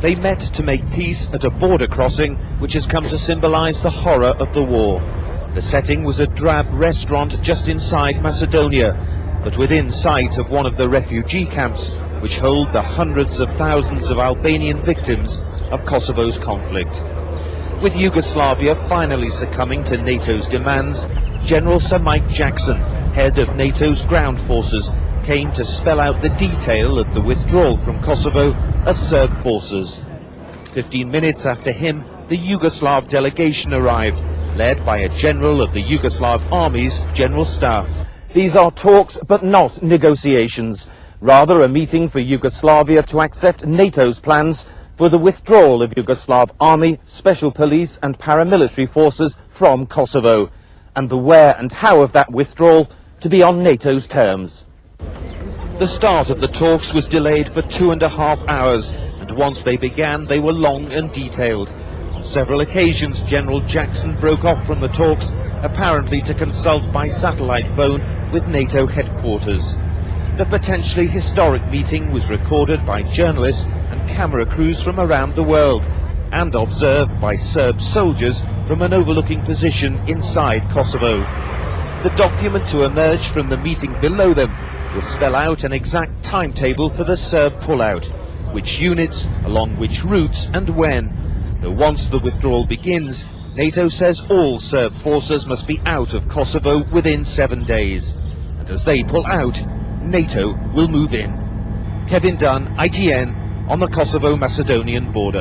They met to make peace at a border crossing which has come to symbolise the horror of the war. The setting was a drab restaurant just inside Macedonia, but within sight of one of the refugee camps which hold the hundreds of thousands of Albanian victims of Kosovo's conflict. With Yugoslavia finally succumbing to NATO's demands, General Sir Mike Jackson, head of NATO's ground forces, came to spell out the detail of the withdrawal from Kosovo of Serb forces. 15 minutes after him, the Yugoslav delegation arrived, led by a general of the Yugoslav Army's General Staff. These are talks but not negotiations, rather a meeting for Yugoslavia to accept NATO's plans for the withdrawal of Yugoslav Army, Special Police and paramilitary forces from Kosovo, and the where and how of that withdrawal to be on NATO's terms. The start of the talks was delayed for 2.5 hours, and once they began they were long and detailed. On several occasions General Jackson broke off from the talks, apparently to consult by satellite phone with NATO headquarters. The potentially historic meeting was recorded by journalists and camera crews from around the world, and observed by Serb soldiers from an overlooking position inside Kosovo. The document to emerge from the meeting below them will spell out an exact timetable for the Serb pullout, which units, along which routes and when. Though once the withdrawal begins, NATO says all Serb forces must be out of Kosovo within 7 days. And as they pull out, NATO will move in. Kevin Dunn, ITN, on the Kosovo-Macedonian border.